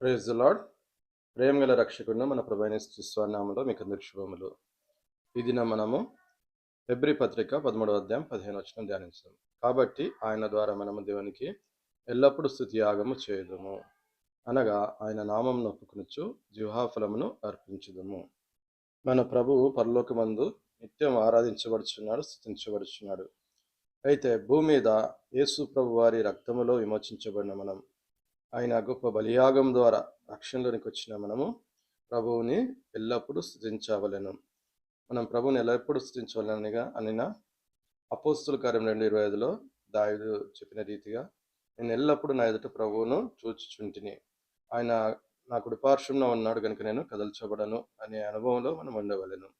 Praise the lord. ప్రేమ గల రక్షకుడును మన ప్రభువైన యేసు నామములో మీకు అందరికి శుభములు. ఈ దినం మనము హెబ్రీ పత్రిక 13వ అధ్యాయం 15వ వచనం ధ్యానించాము. కాబట్టి ఆయన ద్వారా మనము దేవునికి ఎల్లప్పుడూ స్తుతి యాగము చేయుదుము, అనగా ఆయన నామమును ఒప్పుకొనుచు జీవఫలమును అర్పించుదుము. మన ప్రభువు పరలోకమందు నిత్యం ఆరాధించబడుచున్నాడు, స్తుతించబడుచున్నాడు. అయితే భూమి మీద యేసు ప్రభు వారి రక్తములో విమోచించబడిన మనం, ఆయన గొప్ప బలియాగం ద్వారా రక్షణలోనికి వచ్చిన మనము ప్రభువుని ఎల్లప్పుడూ స్తుతించవలెను. మనం ప్రభువుని ఎల్లప్పుడూ స్తుతించవలనగా అనిన అపోస్తుల కార్యం 2:25లో దావీదు చెప్పిన రీతిగా, నేను ఎల్లప్పుడూ నా ఎదుట ప్రభువును చూచుచుంటిని, ఆయన నా కుడిపార్శ్వంలో ఉన్నాడు కనుక నేను కదల్చబడను అనే అనుభవంలో మనం ఉండవలెను.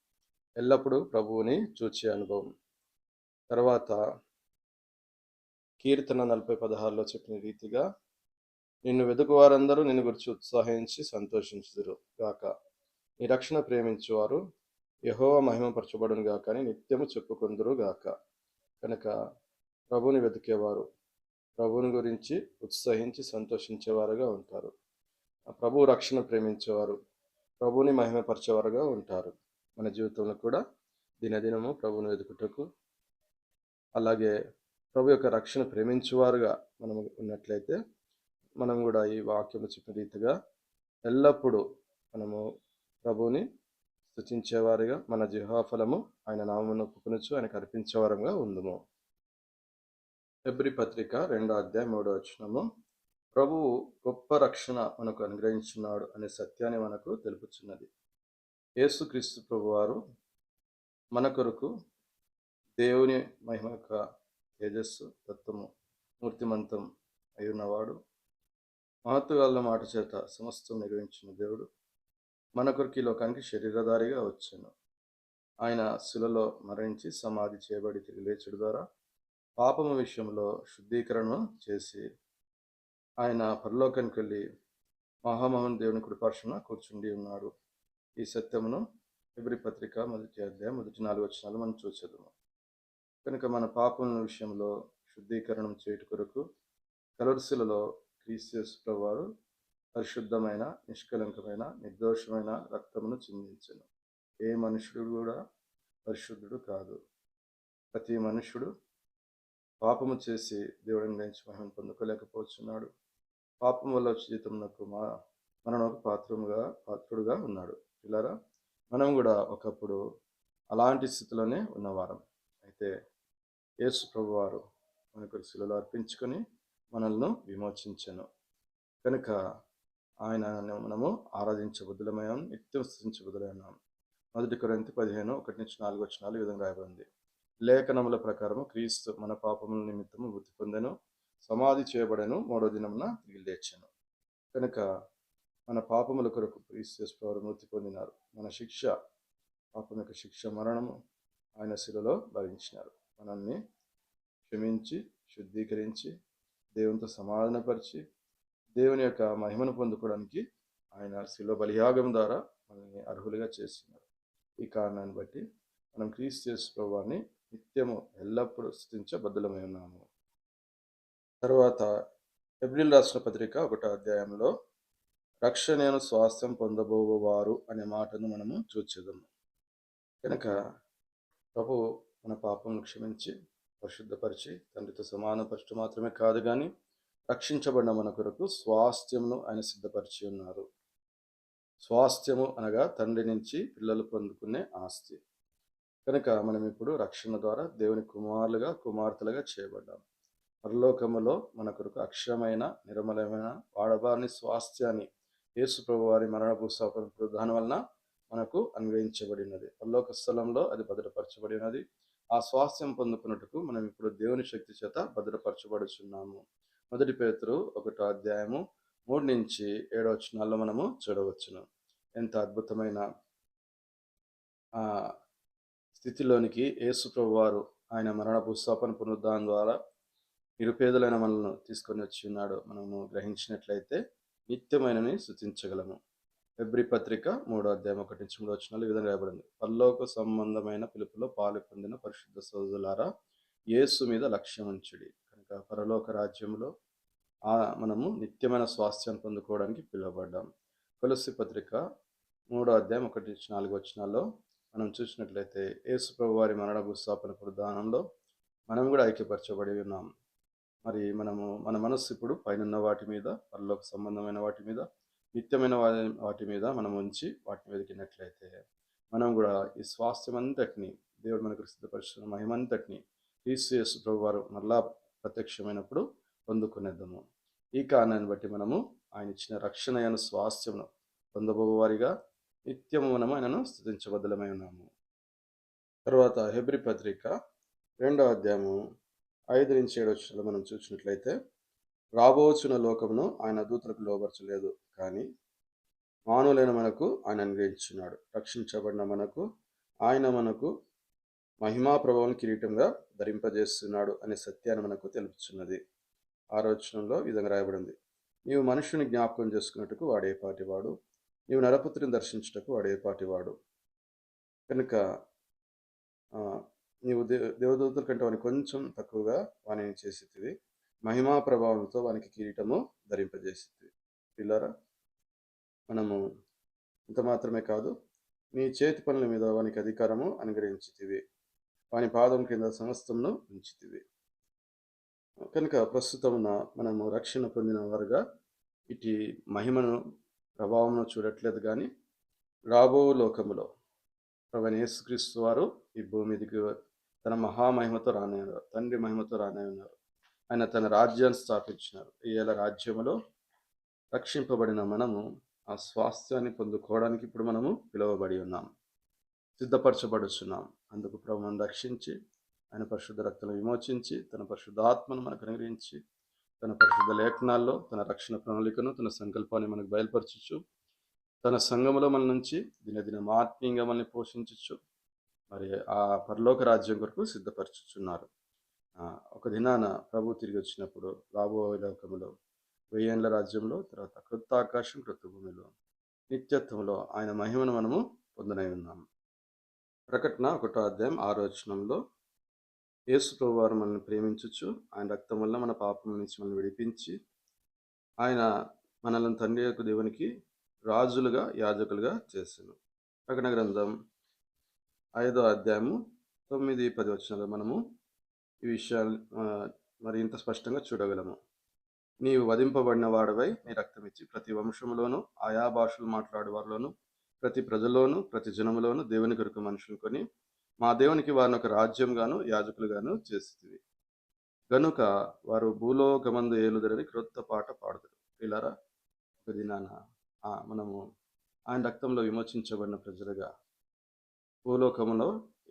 ఎల్లప్పుడూ ప్రభువుని చూచే అనుభవం. తర్వాత కీర్తన 40:16లో చెప్పిన రీతిగా, నిన్ను వెదుకు వారందరూ నిన్ను గురించి ఉత్సాహించి సంతోషించుదురు గాక. నీ రక్షణ ప్రేమించువారు యెహోవా మహిమపరచబడును గాక అని నిత్యము చెప్పుకొందురు గాక. కనుక ప్రభుని వెతికేవారు ప్రభుని గురించి ఉత్సహించి సంతోషించేవారుగా ఉంటారు. ప్రభు రక్షణ ప్రేమించేవారు ప్రభుని మహిమపరచేవారుగా ఉంటారు. మన జీవితంలో కూడా దినదినము ప్రభుని వెతుకుటకు, అలాగే ప్రభు యొక్క రక్షణ ప్రేమించేవారుగా మనము ఉన్నట్లయితే మనం కూడా ఈ వాక్యము చెప్పిన రీతిగా ఎల్లప్పుడూ మనము ప్రభువుని స్తుతించేవారుగా, మన జీవఫలము ఆయన నామమును ఒప్పుకొనుచు ఆయనకు అర్పించేవారంగా ఉందుము. హెబ్రీ పత్రిక 2వ అధ్యాయం 3వ వచనము, ప్రభువు గొప్ప రక్షణ మనకు అనుగ్రహించున్నాడు అనే సత్యాన్ని మనకు తెలుపుచున్నది. యేసుక్రీస్తు ప్రభువారు మన కొరకు దేవుని మహిమ యొక్క తేజస్సు తత్వము మూర్తిమంతం అయ్యున్నవాడు, మహత్తుగల మాట చేత సమస్తం నిర్వహించిన దేవుడు మన కొరకు ఈ లోకానికి శరీరధారిగా వచ్చాను. ఆయన శిలలో మరణించి సమాధి చేయబడి తిరిగి లేచుడు ద్వారా పాపము విషయంలో శుద్ధీకరణ చేసి ఆయన పరలోకానికి వెళ్ళి మహామహోన్ దేవుని కుడిపార్శ్వన కూర్చుండి ఉన్నాడు. ఈ సత్యమును హెబ్రీ పత్రిక 1వ అధ్యాయం 4 వచనాలు మనం చూసేద్దాము. కనుక మన పాపముల విషయంలో శుద్ధీకరణం చేయుట కొరకు కలువరిశిలలో క్రీస్తు యేసు ప్రభువారు పరిశుద్ధమైన, నిష్కలంకమైన, నిర్దోషమైన రక్తమును చిందించెను. ఏ మనుషుడు కూడా పరిశుద్ధుడు కాదు. ప్రతి మనుషుడు పాపము చేసి దేవుడిని గురించి మహిమను పొందుకోలేకపోతున్నాడు. పాపం వల్ల జీవితమునకు మరణకు పాత్రుడుగా ఉన్నాడు. పిల్లరా, మనం కూడా ఒకప్పుడు అలాంటి స్థితిలోనే ఉన్నవారం. అయితే యేసు ప్రభువారు మనకు శిలువలో అర్పించుకొని మనల్ని విమోచించెను. కనుక ఆయన మనము ఆరాధించబుద్ధులమయ్యాం, నిత్యం స్తుతించబుద్ధులమయ్యాం. 1 కొరింథీ 15:1-4 వచనాలు ఈ విధంగా రాయబడింది. లేఖనముల ప్రకారము క్రీస్తు మన పాపముల నిమిత్తము మృతి పొందెను, సమాధి చేయబడెను, 3వ దినమున తిరిగి లేచెను. కనుక మన పాపముల కొరకు క్రీస్తు యేసు ప్రభువారు మృతి పొందినారు. మన శిక్ష, పాపం యొక్క శిక్ష మరణము ఆయన శిలువలో భరించినారు. మనల్ని క్షమించి, శుద్ధీకరించి, దేవునితో సమాధానపరిచి, దేవుని యొక్క మహిమను పొందుకోవడానికి ఆయన శిలువ బలియాగం ద్వారా మనల్ని అర్హులుగా చేస్తున్నారు. ఈ కారణాన్ని బట్టి మనం క్రీస్తు యేసు ప్రభువాన్ని నిత్యము ఎల్లప్పుడూ స్తుతించబద్ధులమై ఉన్నాము. తర్వాత హెబ్రీయులకు రాసిన పత్రిక 1వ అధ్యాయంలో రక్షణను స్వాస్థ్యం పొందబోవారు అనే మాటను మనము చూచెదము. కనుక ప్రభు మన పాపమును క్షమించి పరిశుద్ధపరిచి తండ్రితో సమానపరచడం మాత్రమే కాదు, కానీ రక్షించబడిన మన కొరకు స్వాస్థ్యమును ఆయన సిద్ధపరిచి ఉన్నారు. స్వాస్థ్యము అనగా తండ్రి నుంచి పిల్లలు పొందుకునే ఆస్తి. కనుక మనం ఇప్పుడు రక్షణ ద్వారా దేవుని కుమారులుగా, కుమార్తెలుగా చేయబడ్డాం. పరలోకములో మన కొరకు అక్షరమైన, నిర్మలమైన, వాడబారిని స్వాస్థ్యాన్ని యేసు ప్రభు వారి మరణ పునరుద్ధానం వలన మనకు అనుగ్రహించబడినది. పరలోక స్థలంలో అది భద్రపరచబడినది. ఆ స్వాస్థ్యం పొందుకున్నట్టుకు మనం ఇప్పుడు దేవుని శక్తి చేత భద్రపరచబడుచున్నాము. 1 పేతురు 1వ అధ్యాయము 3-7 వచనాల్లో మనము చూడవచ్చును. ఎంత అద్భుతమైన స్థితిలోనికి యేసు ప్రభు వారు ఆయన మరణ పునరుద్ధానం ద్వారా నిరుపేదలైన మనల్ని తీసుకొని వచ్చి ఉన్నాడు. మనము గ్రహించినట్లయితే నిత్యమైనని స్తుతించగలము. హెబ్రీ పత్రిక 3వ అధ్యాయం 1-3 వచనాలు ఈ విధంగా రాయబడింది. పరలోక సంబంధమైన పిలుపులో పాలు పొందిన పరిశుద్ధ సోదరులారా, యేసు మీద లక్ష్యం ఉంచుడి. కనుక పరలోక రాజ్యంలో మనము నిత్యమైన స్వాస్థ్యాన్ని పొందుకోవడానికి పిలువబడ్డాం. కొలస్సీ పత్రిక 3:1-4 మనం చూసినట్లయితే యేసు ప్రభు వారి మరణ భూస్థాపన పునరుద్ధానంలో మనం కూడా ఐక్యపరచబడి ఉన్నాం. మరి మన మనస్సు ఇప్పుడు పైనున్న వాటి మీద, పరలోక సంబంధమైన వాటి మీద, నిత్యమైన వాటి మీద మనం ఉంచి వాటిని వెతికినట్లయితే మనం కూడా ఈ స్వాస్థ్యం అంతటిని, దేవుడు మనకు సిద్ధపరిచిన మహిమంతటిని క్రీస్తు యేసు ప్రభు వారు మరలా ప్రత్యక్షమైనప్పుడు పొందుకునేద్దాము. ఈ కారణాన్ని బట్టి మనము ఆయన ఇచ్చిన రక్షణ అయిన స్వాస్థ్యమును పొందబోవారిగా నిత్యము మనము ఆయనను స్తుతించబద్ధులమై ఉన్నాము. తర్వాత హెబ్రీ పత్రిక 2:5-7 మనం చూసినట్లయితే, రాబోచున్న లోకమును ఆయన దూతలకు లోబరచలేదు, కానీ మానవులైన మనకు ఆయన అనుగ్రహించున్నాడు. రక్షించబడిన మనకు మహిమా ప్రభావం కిరీటంగా ధరింపజేస్తున్నాడు అనే సత్యాన్ని మనకు తెలుపుచున్నది. 6 ఈ విధంగా రాయబడింది, నీవు మనుషుని జ్ఞాపకం చేసుకున్నట్టుకు వాడేపాటివాడు, నీవు నరపుత్రిని దర్శించుటకు వాడేపాటివాడు. కనుక నీవు దేవదూతల కంటే వాని కొంచెం తక్కువగా వాణిని చేసేటివి, మహిమా ప్రభావంతో వానికి కిరీటము ధరింపజేసేటివి. పిల్లరా, మనము ఇంత మాత్రమే కాదు, నీ చేతి పనుల మీద వానికి అధికారము అనుగ్రహించితివి, వాని పాదం కింద సమస్తమును ఉంచితివి. కనుక ప్రస్తుతమున మనము రక్షణ పొందిన వారుగా ఇటు మహిమను ప్రభావమును చూడట్లేదు, కానీ రాబో లోకములో ప్రభువైన యేసుక్రీస్తు వారు ఈ భూమి మీదకి తన మహామహిమతో రానయ్యారు, తండ్రి మహిమతో రానయ్యున్నారు. ఆయన తన రాజ్యాన్ని స్థాపించినారు. ఈ రాజ్యములో రక్షింపబడిన మనము ఆ స్వాస్థ్యాన్ని పొందుకోవడానికి ఇప్పుడు మనము పిలువబడి ఉన్నాం, సిద్ధపరచబడుచున్నాం. అందుకు ప్రభువును రక్షించి ఆయన పరిశుద్ధ రక్తను విమోచించి తన పరిశుద్ధ ఆత్మను మనకు అనుగ్రహించి తన పరిశుద్ధ లేఖనాల్లో తన రక్షణ ప్రణాళికను, తన సంకల్పాన్ని మనకు బయలుపరచచ్చు, తన సంఘములో మన నుంచి దినదినం ఆత్మీయంగా మనల్ని పోషించచ్చు, మరి ఆ పరలోక రాజ్యం కొరకు సిద్ధపరచుచున్నారు. ఒక దినాన ప్రభు తిరిగి వచ్చినప్పుడు రాబోయే లోకములో 1000 ఏళ్ల రాజ్యంలో, తర్వాత క్రొత్త ఆకాశం క్రొత్త భూమిలో నిత్యత్వంలో ఆయన మహిమను మనము పొందనై ఉన్నాము. ప్రకటన 1:6 యేసు ప్రభు వారు మనల్ని ప్రేమించుచు ఆయన రక్తం వల్ల మన పాపం నుంచి మనల్ని విడిపించి ఆయన మనల్ని తండ్రి యొక్క దేవునికి రాజులుగా యాజకులుగా చేసాను. ప్రకటన గ్రంథం 5:9-10 మనము ఈ విషయాలు మరి ఇంత స్పష్టంగా చూడగలము. నీవు వధింపబడిన వాడవై నీ రక్తం ఇచ్చి ప్రతి వంశములోను, ఆయా భాషలు మాట్లాడే వారిలోను, ప్రతి ప్రజల్లోను, ప్రతి జనములోను దేవుని కొరకు మనుషులు కొని మా దేవునికి వారిని ఒక రాజ్యంగాను యాజకులుగాను చేస్తుంది. గనుక వారు భూలోకమందు ఏలుదరని క్రొత్త పాట పాడుతారు. పిల్లరా, ఒక దినాన మనము ఆయన రక్తంలో విమోచించబడిన ప్రజలుగా భూలోకంలో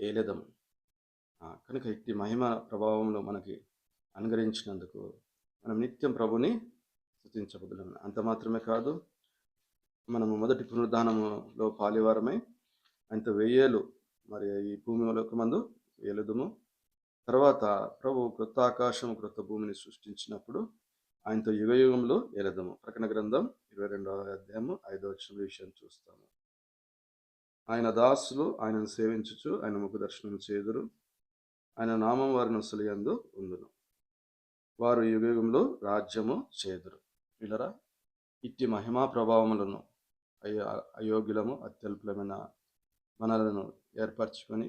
ఏలేదము. కనుక ఇట్టి మహిమ ప్రభావంలో మనకి అనుగ్రహించినందుకు మనం నిత్యం ప్రభుని స్తుతించబద్దులం. అంత మాత్రమే కాదు, మనము మొదటి పునరుద్ధానములో పాలివారమై ఆయనతో 1000 ఏళ్ళు మరి ఈ భూమి లోకమందు ఏలుదుము. తర్వాత ప్రభు క్రొత్త ఆకాశం క్రొత్త భూమిని సృష్టించినప్పుడు ఆయనతో యుగయుగంలో ఏలదము. ప్రకటన గ్రంథం 22:5 విషయాన్ని చూస్తాము. ఆయన దాసులు ఆయనను సేవించుచు ఆయన ముఖ దర్శనం చేదురు, ఆయన నామం వారి నొసలియందు ఉందును, వారు యుగయుగంలో రాజ్యము చేదురు. వీళ్ళరా, ఇట్టి మహిమా ప్రభావములను అయోగ్యులము అత్యల్పులమైన మనలను ఏర్పరచుకొని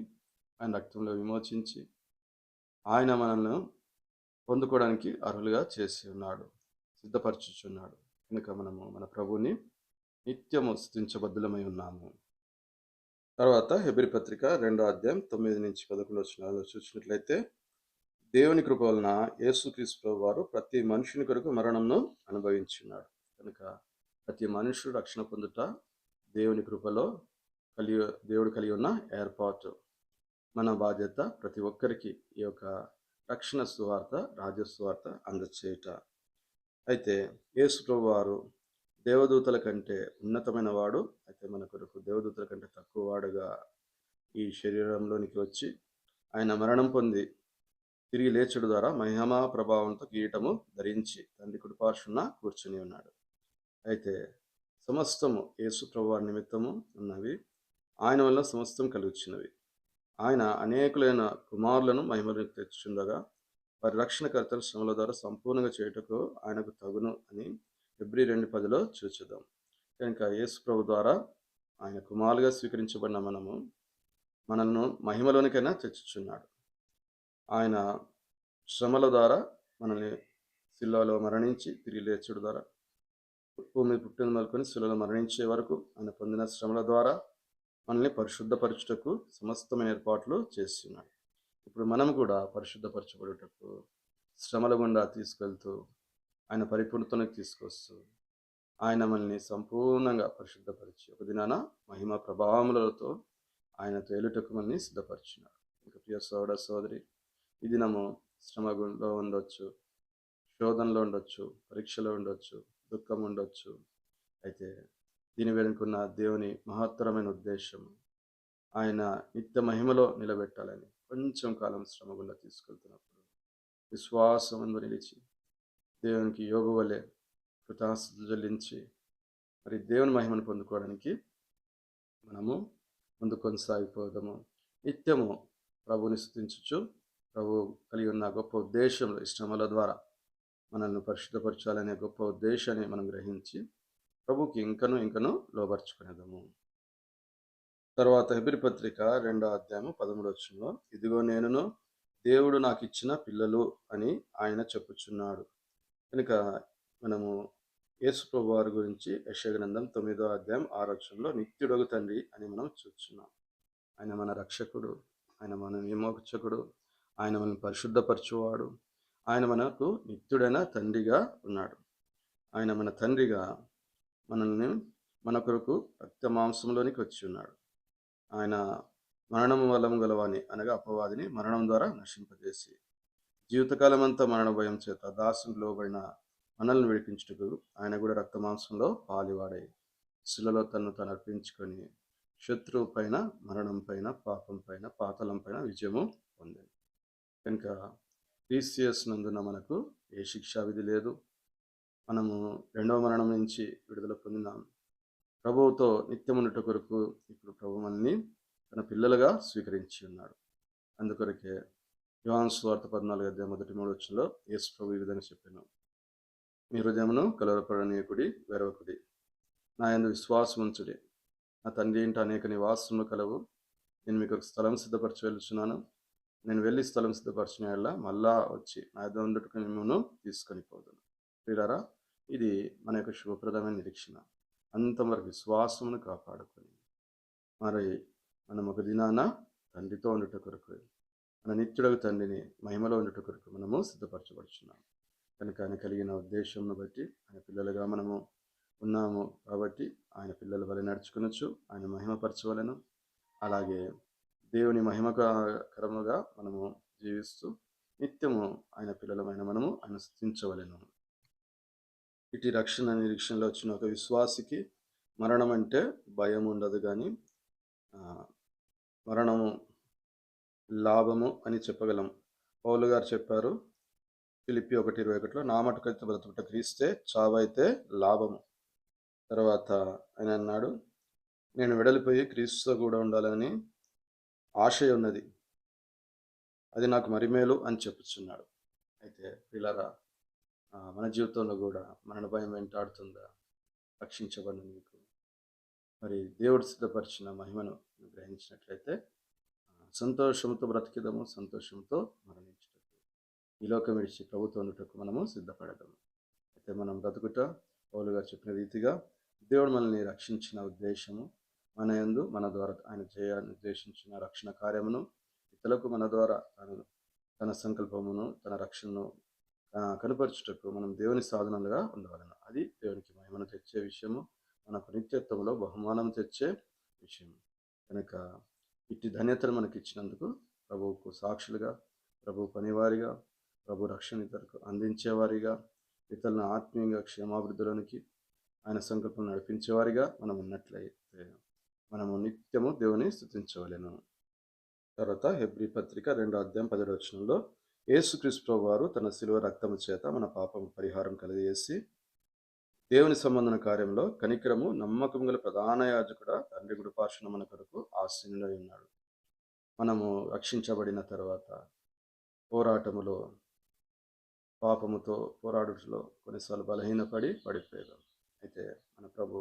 ఆయన రక్తంలో విమోచించి ఆయన మనల్ని పొందుకోవడానికి అర్హులుగా చేసి ఉన్నాడు, సిద్ధపరచుచున్నాడు. కనుక మనము మన ప్రభువుని నిత్యము స్తుతించబద్ధులమై ఉన్నాము. తర్వాత హెబ్రీ పత్రిక 2:9-11 చూసినట్లయితే, దేవుని కృప వలన యేసుక్రీస్తు ప్రభు వారు ప్రతి మనుషుని కొరకు మరణంను అనుభవించున్నాడు. కనుక ప్రతి మనుషుడు రక్షణ పొందుట దేవుని కృపలో దేవుడు కలిగి ఉన్న ఏర్పాటు. మన బాధ్యత ప్రతి ఒక్కరికి ఈ యొక్క రక్షణ సువార్త, రాజ్యస్వార్త అందచేయుట. అయితే యేసు ప్రభు వారు దేవదూతల కంటే ఉన్నతమైన వాడు, అయితే మన కొరకు దేవదూతల కంటే తక్కువ వాడుగా ఈ శరీరంలోనికి వచ్చి ఆయన మరణం పొంది తిరిగి లేచుడు ద్వారా మహిమా ప్రభావంతో కిరీటము ధరించి తండ్రి కుడిపార్శ్వన కూర్చుని ఉన్నాడు. అయితే సమస్తము యేసు ప్రభు వారి నిమిత్తము ఉన్నవి, ఆయన వల్ల సమస్తం కలుగుచున్నవి. ఆయన అనేకులైన కుమారులను మహిమలోకి తెచ్చుచుండగా పరిరక్షణకర్తల శ్రమల ద్వారా సంపూర్ణంగా చేయుటకు ఆయనకు తగును అని హెబ్రీ 2:10 చూచుదాం. కనుక యేసు ప్రభు ద్వారా ఆయన కుమారులుగా స్వీకరించబడిన మనల్ని మహిమలోనికైనా తెచ్చుచున్నాడు. ఆయన శ్రమల ద్వారా మనల్ని శిలువలో మరణించి తిరిగి లేచుడు ద్వారా భూమి పుట్టిన మొదలుకొని శిలువలో మరణించే వరకు ఆయన పొందిన శ్రమల ద్వారా మనల్ని పరిశుద్ధపరచుటకు సమస్తమైన ఏర్పాట్లు చేస్తున్నాడు. ఇప్పుడు మనం కూడా పరిశుద్ధపరచబడుటకు శ్రమల గుండా తీసుకెళ్తూ ఆయన పరిపూర్ణతను తీసుకొస్తూ ఆయన మనల్ని సంపూర్ణంగా పరిశుద్ధపరిచి ఒక దినాన మహిమ ప్రభావములతో ఆయన తేలుటకు మనల్ని సిద్ధపరిచినాడు. ఇంకా ప్రియ సోదర సోదరి, ఈ దినము శ్రమలో ఉండొచ్చు, శోధనలో ఉండొచ్చు, పరీక్షలో ఉండొచ్చు, దుఃఖం ఉండొచ్చు. అయితే దీని వెనుకున్న దేవుని మహత్తరమైన ఉద్దేశం ఆయన నిత్య మహిమలో నిలబెట్టాలని కొంచెం కాలం శ్రమ గుండా తీసుకెళ్తున్నప్పుడు విశ్వాసం నిలిచి దేవునికి యోగు వలె కృతజ్ఞతలు చెల్లించి మరి దేవుని మహిమను పొందుకోవడానికి మనము ముందు కొనసాగిపోదాము. నిత్యము ప్రభుని స్తుతించుచు ప్రభు కలిగి ఉన్న గొప్ప ఉద్దేశంలో ఈ శ్రమల ద్వారా మనల్ని పరిశుద్ధపరచాలనే గొప్ప ఉద్దేశాన్ని మనం గ్రహించి ప్రభుకి ఇంకను లోబర్చుకునేదాము. తర్వాత హెబ్రీ పత్రిక 2:13 ఇదిగో నేనును దేవుడు నాకు ఇచ్చిన పిల్లలు అని ఆయన చెప్పుచున్నాడు. కనుక మనము యేసు ప్రభు వారి గురించి యెషయా గ్రంథం 9:6 నిత్యుడగు తండ్రి అని మనం చూస్తున్నాం. ఆయన మన రక్షకుడు, ఆయన మన విమోచకుడు, ఆయన మనల్ని పరిశుద్ధపరచువాడు, ఆయన మనకు నిత్యుడైన తండ్రిగా ఉన్నాడు. ఆయన మన తండ్రిగా మనల్ని మన కొరకు రక్త మాంసంలోనికి వచ్చి ఉన్నాడు. ఆయన మరణము వలము గలవాని అనగా అపవాదిని మరణం ద్వారా నశింపజేసి జీవితకాలం అంతా మరణ భయం చేత దాసుని లోబడిన మనల్ని విడిపించుటకు ఆయన కూడా రక్త మాంసంలో పాలివాడై శిలలో తను అర్పించుకొని శత్రువు పైన, మరణం పైన, పాపం పైన, పాతాళం పైన విజయము పొందాడు. కనుక క్రీస్తు నందున మనకు ఏ శిక్షా విధి లేదు. మనము రెండవ మరణం నుంచి విడుదల పొందినాం. ప్రభువుతో నిత్యమున్నట కొరకు ఇప్పుడు ప్రభు మనల్ని తన పిల్లలుగా స్వీకరించి ఉన్నాడు. అందుకొరకే యోహాను సువార్త 14:1-3 యేసు ప్రభు ఈ విధంగా చెప్పాను, మీ హృదయమును కలవరపడనీయకుడి, వెరవకుడి, నా యందు విశ్వాసం ఉంచుడి. నా తండ్రి ఇంట అనేక నివాసములు కలవు. నేను మీకు ఒక స్థలం సిద్ధపరచి వెళ్తున్నాను. నేను వెళ్ళి స్థలం సిద్ధపరిచిన యెడల మళ్ళా వచ్చి నా యొద్ద ఉండుటకు మిమ్మును తీసుకొని పోదును. ప్రియులారా, ఇది మన యొక్క శుభప్రదమైన నిరీక్షణ. అంతవరకు విశ్వాసమును కాపాడుకొని మరి మనం ఒక దినాన తండ్రితో ఉండుట కొరకు, మన నిత్యుడగు తండ్రిని మహిమలో ఉండుట కొరకు మనము సిద్ధపరచబడుచున్నాం. కనుక ఆయన కలిగిన ఉద్దేశంను బట్టి ఆయన పిల్లలుగా మనము ఉన్నాము కాబట్టి ఆయన పిల్లల వలె నడుచుకొనొచ్చు, ఆయన మహిమపరచవలెను. అలాగే దేవుని మహిమకరముగా మనము జీవిస్తూ నిత్యము ఆయన పిల్లలమైన మనము ఆయన స్తుతించవలెను. ఇటు రక్షణ నిరీక్షణలో వచ్చిన ఒక విశ్వాసికి మరణం అంటే భయం ఉండదు, కానీ మరణము లాభము అని చెప్పగలం. పౌలు గారు చెప్పారు ఫిలిప్పీ 1:21, నా మటుకైతే బ్రతుకుట క్రీస్తే, చావైతే లాభము. తర్వాత ఆయన అన్నాడు, నేను వెడలిపోయి క్రీస్తుతో కూడా ఉండాలని ఆశయ ఉన్నది, అది నాకు మరిమేలు అని చెప్పుచున్నాడు. అయితే పిల్లరా, మన జీవితంలో కూడా మరణ భయం వెంటాడుతుందా? రక్షించబడిన నీకు మరి దేవుడు సిద్ధపరిచిన మహిమను గ్రహించినట్లయితే సంతోషంతో బ్రతికిదము, సంతోషంతో మరణించుటకు, ఈ లోకం విడిచి ప్రభుత్వం ఉండటకు మనము సిద్ధపడదాము. అయితే మనం బ్రతుకుట పౌలు గారు చెప్పిన రీతిగా దేవుడు మనల్ని రక్షించిన ఉద్దేశము, మన యందు మన ద్వారా ఆయన చేయాలని ఉద్దేశించిన రక్షణ కార్యమును ఇతరులకు మన ద్వారా తన సంకల్పమును, తన రక్షణను కనుపరచుటకు మనం దేవుని సాధనలుగా ఉండవలను. అది దేవునికి మహిమను తెచ్చే విషయము, మనకు నిత్యత్వంలో బహుమానం తెచ్చే విషయం. కనుక ఇట్టి ధన్యతను మనకి ఇచ్చినందుకు ప్రభువుకు సాక్షులుగా, ప్రభు పనివారిగా, ప్రభు రక్షణ ఇతరులకు అందించేవారిగా, ఇతరులను ఆత్మీయంగా క్షేమాభివృద్ధిలోనికి ఆయన సంకల్పం నడిపించేవారిగా మనం ఉన్నట్లయితే మనము నిత్యము దేవుని స్తుతించవలెను. తర్వాత హెబ్రీ పత్రిక 2:10 యేసుక్రీస్తు ప్రభువు వారు తన శిలువ రక్తము చేత మన పాపము పరిహారం కలుగజేసి దేవుని సంబంధన కార్యంలో కనికరము నమ్మకం గల ప్రధాన యాజకుడా తండ్రి కుడి పార్శ్వన మన కొరకు ఆసీనుడై ఉన్నాడు. మనము రక్షించబడిన తర్వాత పోరాటములో పాపముతో పోరాడుటలో కొన్నిసార్లు బలహీనపడి పడిపోయారు. అయితే మన ప్రభు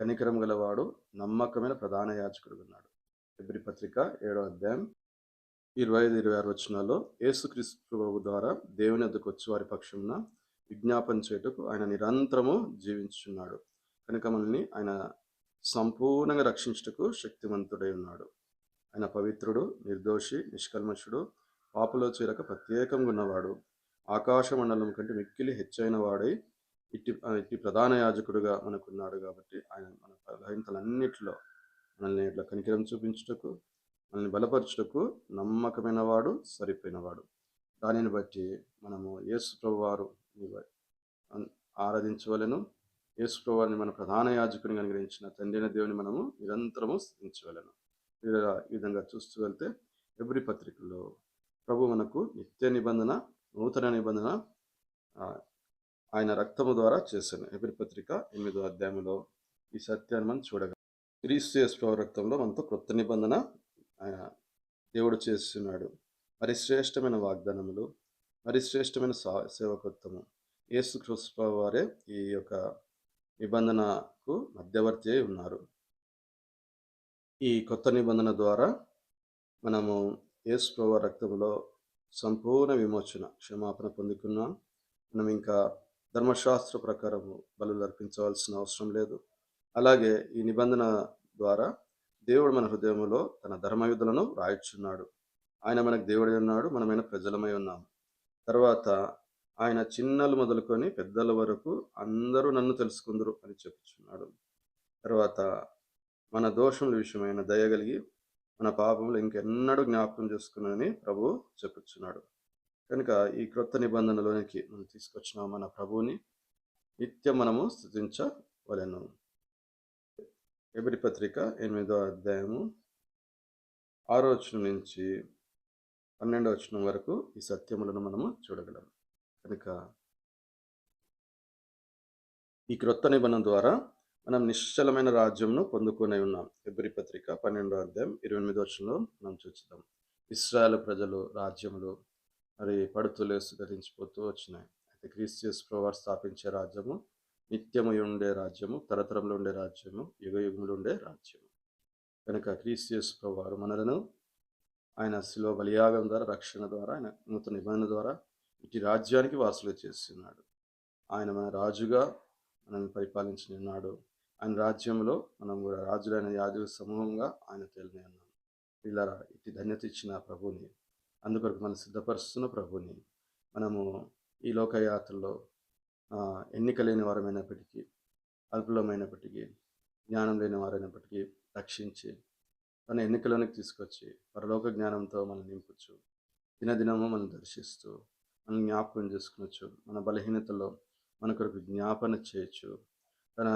కనికరం గలవాడు, నమ్మకమైన ప్రధాన యాజకుడు ఉన్నాడు. హెబ్రీ పత్రిక 7వ అధ్యాయం 25-26 వచనాల్లో యేసుక్రీస్తు ప్రభువు ద్వారా దేవుని వద్దకు వచ్చి వారి పక్షమున విజ్ఞాపన చేయుటకు ఆయన నిరంతరము జీవించుచున్నాడు కనుక మనల్ని ఆయన సంపూర్ణంగా రక్షించుటకు శక్తివంతుడై ఉన్నాడు. ఆయన పవిత్రుడు, నిర్దోషి, నిష్కల్మషుడు, పాపలో చేరక ప్రత్యేకంగా ఉన్నవాడు, ఆకాశ మండలం కంటే మిక్కిలి హెచ్చైన వాడై ఇట్టి ప్రధాన యాజకుడుగా మనకున్నాడు. కాబట్టి ఆయన మన బలహీనతలన్నిటిలో మనల్ని ఇట్లా కనికరం చూపించుటకు, మనల్ని బలపరచుటకు నమ్మకమైన వాడు, సరిపోయినవాడు. దానిని బట్టి మనము యేసు ప్రభువారు ఆరాధించవలెను. యేసు ప్రభువారిని మన ప్రధాన యాజకునిగా అనుగ్రహించిన తండ్రి దేవుని మనము నిరంతరము స్తుతించవలెను. ఈ విధంగా చూస్తూ వెళ్తే హెబ్రీ పత్రికలో ప్రభు మనకు నిత్య నిబంధన, నూతన నిబంధన ఆయన రక్తము ద్వారా చేశాను. హెబ్రీ పత్రిక 8వ అధ్యాయంలో ఈ సత్యాన్ని మనం చూడగలం. క్రీస్తు యేసు ప్రభు రక్తంలో మనతో క్రొత్త నిబంధన ఆయన దేవుడు చేస్తున్నాడు. మరి శ్రేష్టమైన వాగ్దానములు, మరి శ్రేష్టమైన సేవకత్వము యేసు క్రీస్తు ప్రభు వారే ఈ యొక్క నిబంధనకు మధ్యవర్తి అయి ఉన్నారు. ఈ కొత్త నిబంధన ద్వారా మనము యేసు ప్రభువు రక్తంలో సంపూర్ణ విమోచన, క్షమాపణ పొందుకున్నాం. మనం ఇంకా ధర్మశాస్త్ర ప్రకారము బలులు అర్పించవలసిన అవసరం లేదు. అలాగే ఈ నిబంధన ద్వారా దేవుడు మన హృదయంలో తన ధర్మయుద్ధులను రాయిచున్నాడు. ఆయన మనకు దేవుడై ఉన్నాడు, మనమైన ప్రజలమై ఉన్నాం. తర్వాత ఆయన చిన్నలు మొదలుకొని పెద్దల వరకు అందరూ నన్ను తెలుసుకుందరు అని చెప్పుచున్నాడు. తర్వాత మన దోషముల విషయమైన దయగలిగి మన పాపములు ఇంకెన్నడూ జ్ఞాపకం చేసుకున్నానని ప్రభువు చెప్పుచున్నాడు. కనుక ఈ క్రొత్త నిబంధనలోనికి మనం తీసుకొచ్చిన మన ప్రభువుని నిత్యం మనము స్తుతించవలెను. హెబ్రీ పత్రిక 8వ అధ్యాయము 6వ వచనం నుంచి 12వ వచనం వరకు ఈ సత్యములను మనము చూడగలం. కనుక ఈ క్రొత్త నిబంధన ద్వారా మనం నిశ్చలమైన రాజ్యంను పొందుకొని ఉన్నాం. హెబ్రీ పత్రిక 12వ అధ్యాయం 28వ వచనంలో మనం చూస్తాం. ఇశ్రాయేలు ప్రజలు రాజ్యములు మరి పడుతులేసు ధరించిపోతూ వచ్చినాయి. అయితే క్రీస్తు యేసు ప్రభువు స్థాపించే రాజ్యము నిత్యము ఉండే రాజ్యము, తరతరంలో ఉండే రాజ్యము, యుగయుగములు ఉండే రాజ్యము. కనుక క్రీస్తు యేసు ప్రభువు మనలను ఆయన శిలువ బలియాగం ద్వారా, రక్షణ ద్వారా, ఆయన నూతన నిబంధన ద్వారా ఇటు రాజ్యానికి వారసులు చేస్తున్నాడు. ఆయన మన రాజుగా మనల్ని పరిపాలించనున్నాడు. ఆయన రాజ్యంలో మనం కూడా రాజులైన యాజక సమూహంగా ఆయన తేలినే ఉన్నాం. పిల్లరా, ఇటు ధన్యత ఇచ్చిన ప్రభుని, అందుకొరకు మనం సిద్ధపరుస్తున్న ప్రభుని మనము ఈ లోకయాత్రలో ఎన్నిక లేని వారమైనప్పటికీ, అల్పులమైనప్పటికీ, జ్ఞానం లేని వారైనప్పటికీ రక్షించి తన ఎన్నికలోనికి తీసుకొచ్చి పరలోక జ్ఞానంతో మనం నింపచ్చు. దినదినము మనం దర్శిస్తూ మనం జ్ఞాపకం చేసుకునొచ్చు. మన బలహీనతలో మన కొరకు జ్ఞాపన చేయొచ్చు. తన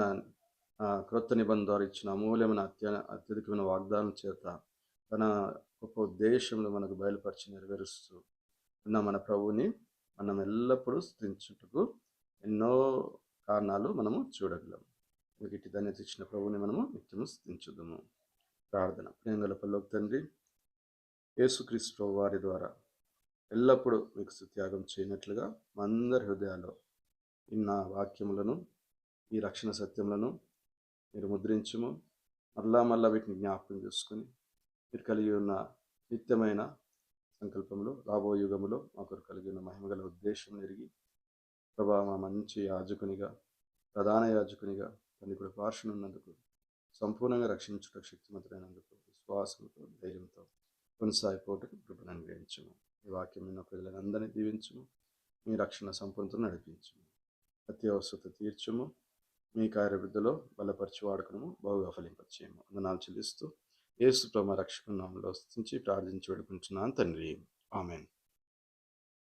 క్రొత్త నిబంధన ద్వారా ఇచ్చిన అమూల్యమైన అత్యధికమైన వాగ్దానం చేత తన గొప్ప ఉద్దేశంలో మనకు బయలుపరిచి నెరవేరుస్తూ ఉన్న మన ప్రభువుని మనం ఎల్లప్పుడూ స్తుతించుటకు ఎన్నో కారణాలు మనము చూడగలం. ఇటు ధన్యత ఇచ్చిన ప్రభువుని మనము నిత్యము స్తుతించుదాము. ప్రార్థన. ప్రేమగల పరలోక తండ్రి, యేసుక్రీస్తు ప్రభు వారి ద్వారా ఎల్లప్పుడూ మీకు స్తుత్యాగం చేయనట్లుగా మా అందరి హృదయాల్లో ఇన్న వాక్యములను, ఈ రక్షణ సత్యములను మీరు ముద్రించుము. మళ్ళా వీటిని జ్ఞాపకం చేసుకొని మీరు కలిగి ఉన్న నిత్యమైన సంకల్పంలో రాబో యుగములో మా కొరకు కలిగి ఉన్న మహిమగల ఉద్దేశం ఎరిగి ప్రభా మా మంచి యాజకునిగా, ప్రధాన యాజకునిగా తండ్రి కూడా పార్శ్వనున్నందుకు, సంపూర్ణంగా రక్షించుట శక్తిమంతుడైనందుకు విశ్వాసంతో, ధైర్యంతో కొనసాగిపోవటకు కృపను అనుగ్రహించము. ఈ వాక్యం విన్న ప్రజలందరినీ దీవించము. మీ రక్షణ సంపూర్ణతను నడిపించము. ప్రతి అవసరత తీర్చము. మీ కార్యవృద్ధిలో బలపరిచి వాడుకును బాగుగా ఫలింపచేయము. వందనాలు చెల్లిస్తూ యేసు ప్రభు రక్షకుని నామములో స్తుతించి ప్రార్థించి వేడుకుంటున్నాను తండ్రి. ఆమేన్.